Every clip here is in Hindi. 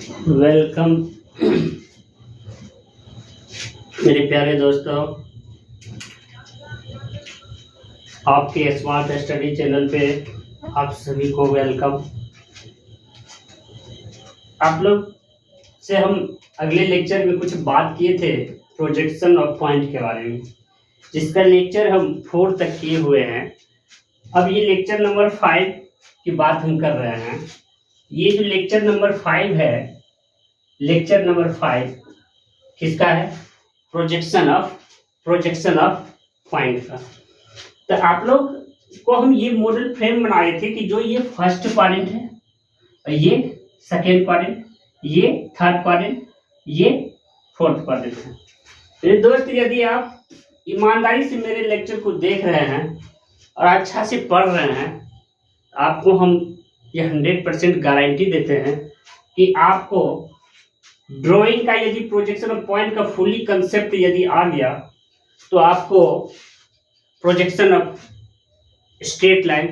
वेलकम मेरे प्यारे दोस्तों, आपके स्मार्ट स्टडी चैनल पे आप सभी को वेलकम। आप लोग से हम अगले लेक्चर में कुछ बात किए थे प्रोजेक्शन ऑफ पॉइंट के बारे में, जिसका लेक्चर हम 4 तक किए हुए हैं। अब ये लेक्चर नंबर 5 की बात हम कर रहे हैं। ये जो लेक्चर नंबर 5 है, लेक्चर नंबर 5 किसका है? प्रोजेक्शन ऑफ पॉइंट का। तो आप लोग को हम ये मॉडल फ्रेम बनाए थे कि जो ये फर्स्ट क्वाड्रेंट है, ये सेकेंड क्वाड्रेंट, ये थर्ड क्वाड्रेंट, ये फोर्थ क्वाड्रेंट है। मेरे दोस्त, यदि आप ईमानदारी से मेरे लेक्चर को देख रहे हैं और अच्छा से पढ़ रहे हैं, आपको हम ये 100% गारंटी देते हैं कि आपको ड्राइंग का यदि प्रोजेक्शन ऑफ पॉइंट का फुली कंसेप्ट यदि आ गया, तो आपको projection of straight line,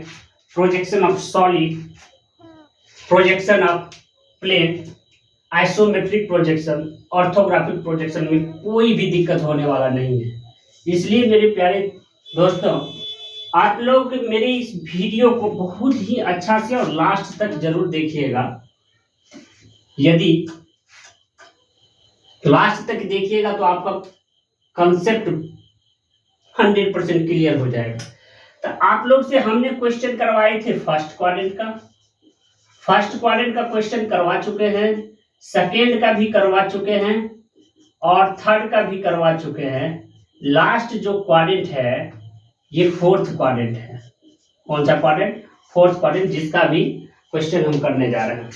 projection of solid, projection of plane, isometric projection, orthographic projection में कोई भी दिक्कत होने वाला नहीं है। इसलिए मेरे प्यारे दोस्तों, आप लोग मेरे इस वीडियो को बहुत ही अच्छा से और लास्ट तक जरूर देखिएगा। यदि लास्ट तक देखिएगा तो आपका कंसेप्ट 100% क्लियर हो जाएगा। तो आप लोग से हमने क्वेश्चन करवाए थे फर्स्ट क्वाड्रेंट का क्वेश्चन करवा चुके हैं, सेकेंड का भी करवा चुके हैं और थर्ड का भी करवा चुके हैं। लास्ट जो क्वाड्रेंट है ये फोर्थ क्वाड्रेंट है। कौन सा क्वाड्रेंट? फोर्थ क्वाड्रेंट, जिसका भी क्वेश्चन हम करने जा रहे हैं।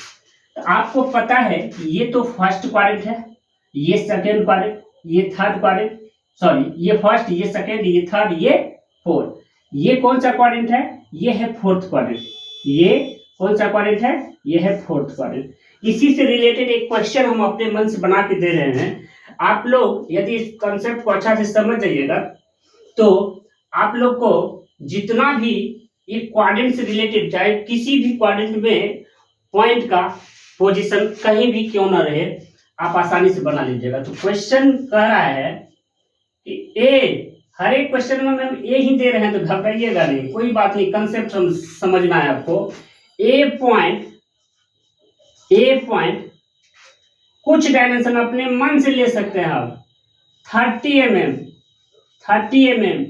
तो आपको पता है कि ये तो फर्स्ट क्वाड्रेंट है, ये सेकेंड क्वाड्रेंट, ये थर्ड क्वाड्रेंट, सॉरी ये फर्स्ट, ये सेकेंड, ये थर्ड, ये फोर्थ। ये कौन सा क्वाड्रेंट है? ये है फोर्थ क्वाड्रेंट। ये कौन सा क्वाड्रेंट है? ये है फोर्थ क्वाड्रेंट। इसी से रिलेटेड एक क्वेश्चन हम अपने मन से बना के दे रहे हैं। आप लोग यदि इस कंसेप्ट को अच्छा से समझ जाइएगा तो आप लोग को जितना भी ये क्वाड्रेंट से रिलेटेड, चाहे किसी भी क्वाड्रेंट में पॉइंट का पोजीशन कहीं भी क्यों ना रहे, आप आसानी से बना लीजिएगा। तो क्वेश्चन कह रहा है कि ए, हर एक क्वेश्चन में हम ए ही दे रहे हैं, तो घबराइएगा नहीं, कोई बात नहीं, कंसेप्ट समझना है आपको। ए पॉइंट कुछ डायमेंशन अपने मन से ले सकते हैं आप। 30 mm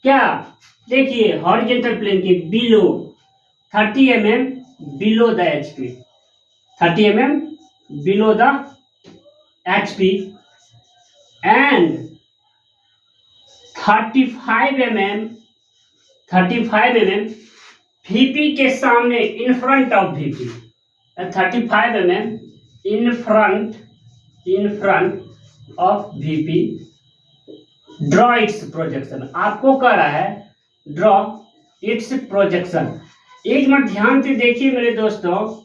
क्या? देखिए हॉरिजॉन्टल प्लेन के below 30 mm below the HP, 30 mm below the HP and 35 mm VP के सामने, in front of VP, 35 mm in front of VP, draw its projection। आपको कह रहा है draw its projection। एक मिनट ध्यान से देखिए मेरे दोस्तों,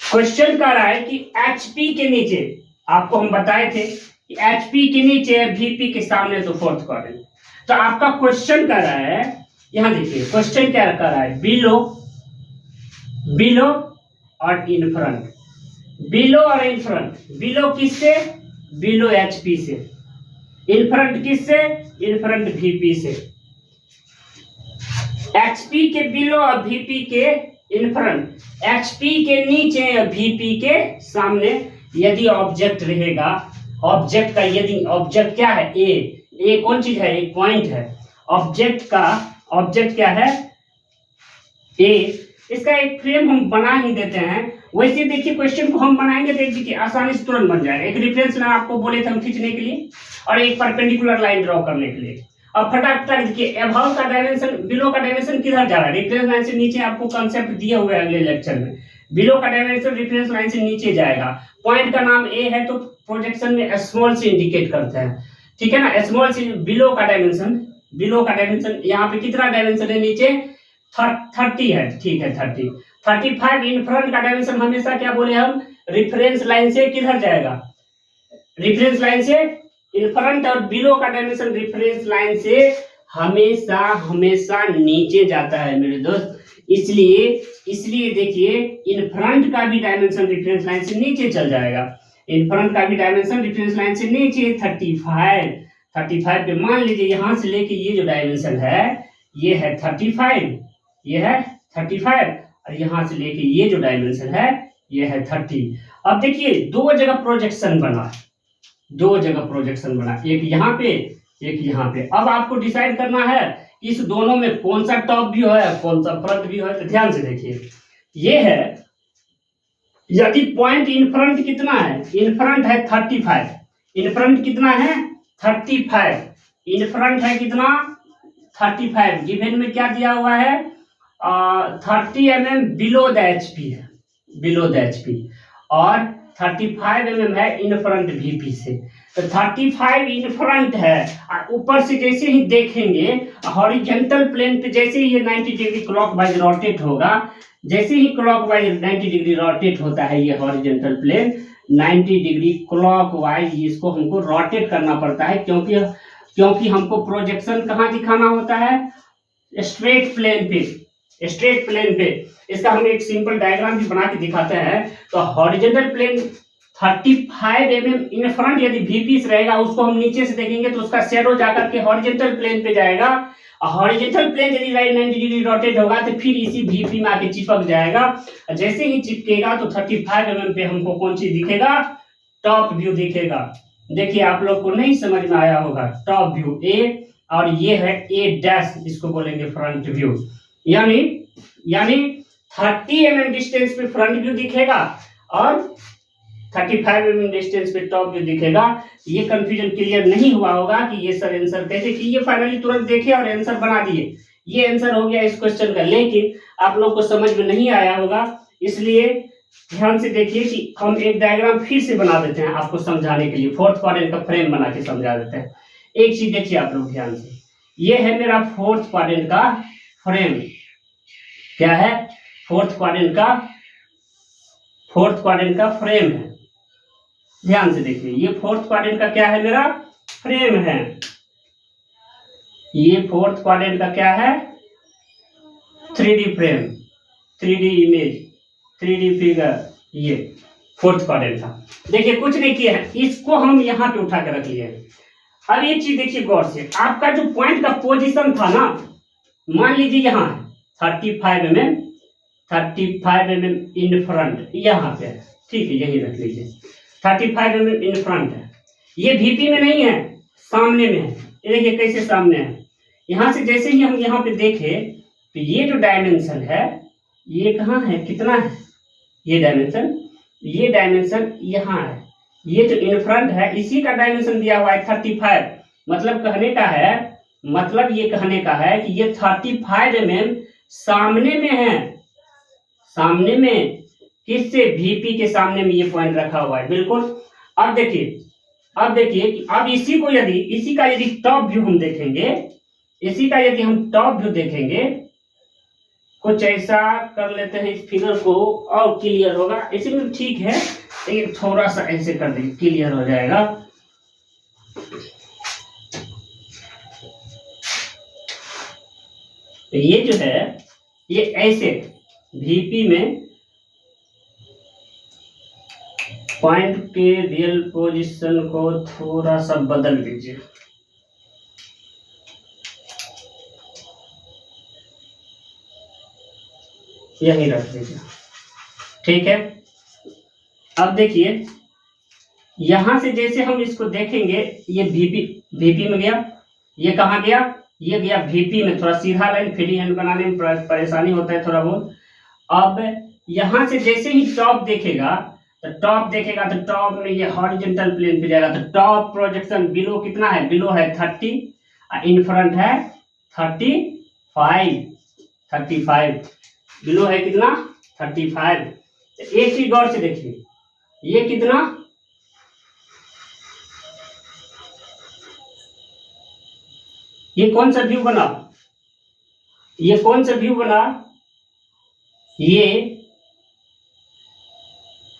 क्वेश्चन कर रहा है कि HP के नीचे, आपको हम बताए थे कि HP के नीचे है, VP के सामने तो फोर्थ क्वाड्रेंट। तो आपका क्वेश्चन कर रहा है, यहां देखिए क्वेश्चन क्या कर रहा है, बिलो और इन फ्रंट। बिलो और इन फ्रंट, बिलो किससे? बिलो HP से। इन फ्रंट किससे? इन फ्रंट VP से। HP के बिलो और VP के इन फ्रंट, HP के नीचे या VP के सामने यदि ऑब्जेक्ट रहेगा, ऑब्जेक्ट का यदि ऑब्जेक्ट क्या है? ए कौन चीज है? एक पॉइंट है। ऑब्जेक्ट क्या है? ए। इसका एक फ्रेम हम बना ही देते हैं। वैसे देखिए क्वेश्चन को हम बनाएंगे, देखिए आसानी से तुरंत बन जाएगा। एक रेफरेंस लाइन आपको बोले थे हम खींचने के लिए और एक परपेंडिकुलर लाइन ड्रॉ करने के लिए। अब फटाफट देखिए, अबव का डायमेंशन, बिलो का डायमेंशन किधर जा रहा है? रेफरेंस लाइन से नीचे। आपको कंसेप्ट दिया हुआ है अगले लेक्चर में। बिलो का डायमेंशन रेफरेंस लाइन से नीचे जाएगा। पॉइंट का नाम ए है तो प्रोजेक्शन में स्मॉल से इंडिकेट करते हैं, ठीक है ना? स्मॉल से बिलो का डायमेंशन यहाँ पे कितना डायमेंशन है? नीचे 30 है, ठीक है 30। 35 इन फ्रंट का डायमेंशन हमेशा क्या बोले हम? रेफरेंस लाइन से किधर जाएगा? रेफरेंस लाइन से इन फ्रंट, और बिलो का डायमेंशन रेफरेंस लाइन से हमेशा नीचे जाता है मेरे दोस्त। इसलिए इसलिए देखिए इन फ्रंट का भी डायमेंशन रेफरेंस लाइन से नीचे चल जाएगा। इन फ्रंट का भी डायमेंशन रेफरेंस लाइन से नीचे 35 पे मान लीजिए यहां से लेके ये जो डायमेंशन है ये है 35, ये है 35 और यहां से लेके ये जो डायमेंशन है ये है 30। अब देखिए दो जगह प्रोजेक्शन बना, दो जगह प्रोजेक्शन बना, एक यहाँ पे एक यहाँ पे। अब आपको डिसाइड करना है कि इस दोनों में कौन सा टॉप व्यू है कौन सा फ्रंट व्यू है। तो ध्यान से देखिए ये है, यदि पॉइंट इन फ्रंट कितना है, इन फ्रंट है 35, इन फ्रंट कितना है 35, इन फ्रंट है कितना 35, गिवन में क्या दिया हुआ है 30 mm बिलो द एचपी है, बिलो द एचपी, और 35 mm है इन फ्रंट वीपी से। तो 35 इन फ्रंट है, ऊपर से जैसे ही देखेंगे हॉरिजॉन्टल प्लेन पे जैसे ही ये 90 डिग्री क्लॉकवाइज रोटेट होगा, जैसे ही क्लॉकवाइज 90 डिग्री रोटेट होता है ये हॉरिजॉन्टल प्लेन 90 डिग्री क्लॉकवाइज इसको हमको रोटेट करना पड़ता है, क्योंकि हमको प्रोजेक्शन कहाँ दिखाना होता है स्ट्रेट प्लेन पे, स्ट्रेट प्लेन पे। इसका हम एक सिंपल डायग्राम भी बना के दिखाते हैं। तो horizontal plane 35 mm in front यदि वीपी से रहेगा उसको हम नीचे से देखेंगे तो उसका शैडो जाकर के हॉरिजॉन्टल प्लेन पे जाएगा, और हॉरिजॉन्टल प्लेन यदि राइट 90 डिग्री रोटेट होगा तो फिर इसी वीपी में आके चिपक जाएगा। जैसे ही चिपकेगा तो 35 mm पे हमको कौन चीज दिखेगा टॉप व्यू दिखेगा। देखिए आप लोग को नहीं समझ में आया होगा, टॉप व्यू ए और ये है ए डैश, इसको बोलेंगे फ्रंट व्यू। यानी 30 mm डिस्टेंस पे फ्रंट व्यू दिखेगा और 35 mm डिस्टेंस पे टॉप व्यू दिखेगा। ये कंफ्यूजन क्लियर नहीं हुआ होगा कि ये सर आंसर कैसे, कि ये फाइनली तुरंत देखे और आंसर बना दिए, ये आंसर हो गया इस क्वेश्चन का। लेकिन आप लोग को समझ में नहीं आया होगा, इसलिए ध्यान से देखिए कि हम एक डायग्राम फिर से बना देते हैं आपको समझाने के लिए, फोर्थ क्वाड्रेंट का फ्रेम बना के समझा देते हैं। एक चीज देखिए आप लोग ध्यान से, ये है मेरा फोर्थ क्वाड्रेंट का फ्रेम, क्या है फोर्थ क्वाड्रेंट का फ्रेम है। ध्यान से देखिए ये फोर्थ क्वाड्रेंट का क्या है मेरा फ्रेम है, ये फोर्थ क्वाड्रेंट का क्या है 3D frame, 3D image, 3D figure, ये फोर्थ क्वाड्रेंट था। देखिए कुछ नहीं किया है, इसको हम यहाँ पे उठा के रख लिए। अब एक चीज देखिए गौर से, आपका जो पॉइंट का पोजीशन था ना, मान लीजिए यहाँ है 35 mm इन फ्रंट, यहाँ पे है, ठीक है यही रख लीजिए 35 mm इन फ्रंट है। ये वीपी में नहीं है, सामने में है। ये देखिए कैसे सामने है, यहाँ से जैसे ही हम यहाँ पे देखे तो ये जो डायमेंशन है ये कहाँ है, कितना है ये डायमेंशन यहाँ है। ये जो इन फ्रंट है इसी का डायमेंशन दिया हुआ है 35। मतलब ये कहने का है कि ये 35 mm सामने में है, सामने में किससे वीपी के सामने में ये पॉइंट रखा हुआ है बिल्कुल। अब देखिए कि अब इसी का यदि टॉप व्यू हम देखेंगे, इसी का यदि हम टॉप व्यू देखेंगे, कुछ ऐसा कर लेते हैं इस फिगर को और क्लियर होगा। इसमें ठीक है लेकिन थोड़ा सा ऐसे कर देंगे क्लियर हो जाएगा। तो ये जो है ये ऐसे वीपी में पॉइंट के रियल पोजीशन को थोड़ा सा बदल दीजिए, यही रख दीजिए, ठीक है। अब देखिए यहां से जैसे हम इसको देखेंगे ये वीपी में गया, ये कहाँ गया, ये गया वीपी में। थोड़ा सीधा लाइन फ्री हैंड बनाने में परेशानी होता है थोड़ा बहुत। अब यहां से जैसे ही टॉप देखेगा तो टॉप में ये हॉरिजॉन्टल प्लेन पे जाएगा। तो टॉप प्रोजेक्शन बिलो कितना है, बिलो है 30, इन फ्रंट है 35, बिलो है कितना 35। तो एक चीज गौर से देखिए, ये कितना, ये कौन सा व्यू बना, ये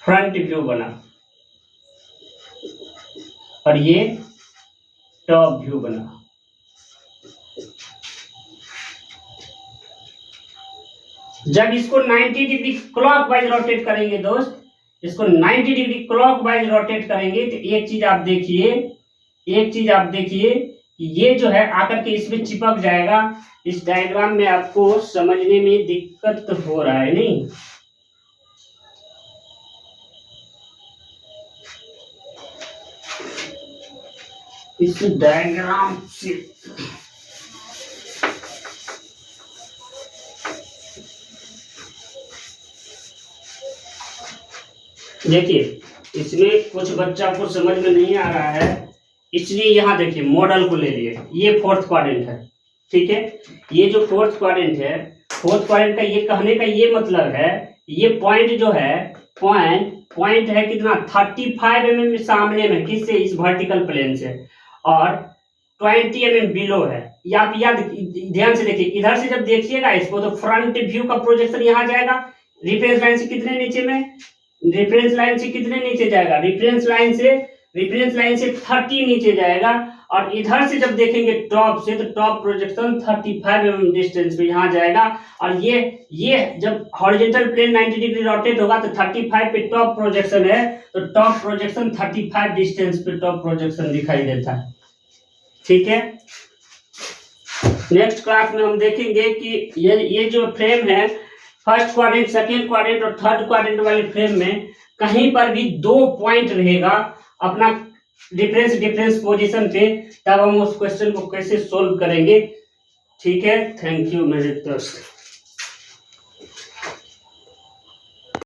फ्रंट व्यू बना और ये टॉप व्यू बना। जब इसको 90 डिग्री क्लॉकवाइज रोटेट करेंगे दोस्त, इसको 90 डिग्री क्लॉकवाइज रोटेट करेंगे तो एक चीज आप देखिए कि ये जो है आकर के इसमें चिपक जाएगा। इस डायग्राम में आपको समझने में दिक्कत हो रहा है नहीं? इस डायग्राम से देखिए, इसमें कुछ बच्चा को समझ में नहीं आ रहा है, इसलिए यहाँ देखिए मॉडल को ले लिए। ये फोर्थ क्वाड्रेंट है, ठीक है। ये जो फोर्थ क्वाड्रेंट है, फोर्थ क्वाड्रेंट का ये कहने का ये मतलब है, ये पॉइंट जो है पॉइंट है कितना 35 mm सामने में, किससे? इस वर्टिकल प्लेन से, और 20 mm बिलो है। ये आप याद ध्यान से देखिए, इधर से जब देखिएगा इसको तो फ्रंट व्यू का प्रोजेक्शन यहाँ जाएगा। रेफरेंस लाइन से कितने नीचे में? रेफरेंस लाइन से कितने नीचे जाएगा? रेफरेंस लाइन से 30 नीचे जाएगा। और इधर से जब देखेंगे टॉप से, तो टॉप प्रोजेक्शन 35 mm डिस्टेंस पे यहाँ जाएगा। और ये जब हॉरिजॉन्टल प्लेन 90 डिग्री रोटेट होगा तो 35 पे टॉप प्रोजेक्शन है, तो टॉप प्रोजेक्शन 35 डिस्टेंस पे टॉप प्रोजेक्शन दिखाई देता है, ठीक है। नेक्स्ट क्लास में हम देखेंगे कि ये जो फ्रेम है, फर्स्ट क्वाड्रेंट, सेकेंड क्वाड्रेंट और थर्ड क्वाड्रेंट वाले फ्रेम में कहीं पर भी 2 पॉइंट रहेगा अपना डिफरेंस पोजीशन पे, तब हम उस क्वेश्चन को कैसे सोल्व करेंगे, ठीक है। थैंक यू मेरे दोस्त।